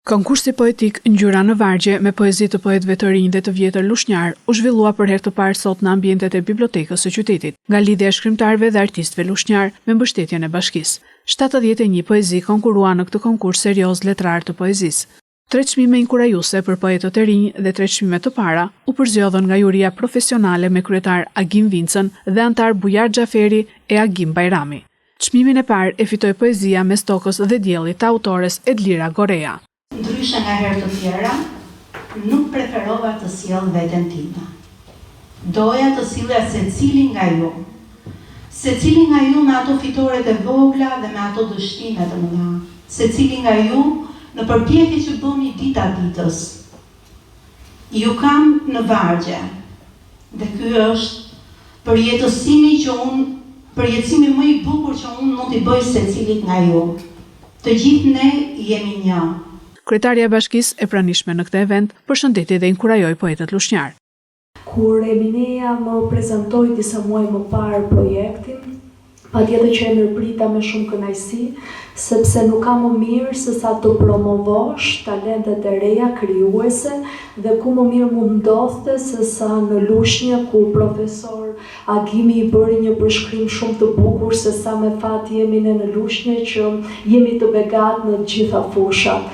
Konkursi poetik Ngjyra në vargje me poezi të poetëve të rinj dhe të vjetër lushnjar u zhvillua për herë të parë sot në ambientet e bibliotekës së qytetit, nga lidhja e shkrimtarëve dhe artistëve lushnjar me mbështetjen e bashkisë. 71 poezi konkurua në këtë konkurs serioz letrar të poezisë. 3 çmime inkurajuese për poetët e rinj dhe 3 çmime të para u përzgjodhën nga juria profesionale me kryetar Agim Vincën dhe antar Bujar Xhaferi e Agim Bajrami. Çmimin e parë e fitoi poezia Mes tokës dhe diellit të autores Edlira Gorea. Ndryshe nga herë të tjera, nuk preferova të sjell veten time. Doja të sillja secili nga ju. Secili nga ju me ato fitoret e vogla dhe me ato dështimet e mëdha. Secili nga ju në përpjekje që bëni dita ditës. Ju kam në vargje. Dhe ky është përjetësimi më i bukur që unë mund t'i bëj secilit nga ju. Të gjithë ne jemi një. Kryetarja e bashkisë e pranishme në këtë event përshëndeti dhe inkurajoi poetët lushnjar. Kur Emineja më prezantoi disa muaj më parë projektin, patjetër që e mirëprita me shumë kënaqësi, sepse nuk ka më mirë se sa të promovosh talentet e reja krijuese dhe ku më mirë mund ndodhte se sa në Lushnjë ku profesor Agimi i bëri një përshkrim shumë të bukur se sa me fat jemi ne në Lushnjë që jemi të begat në të gjitha fushat.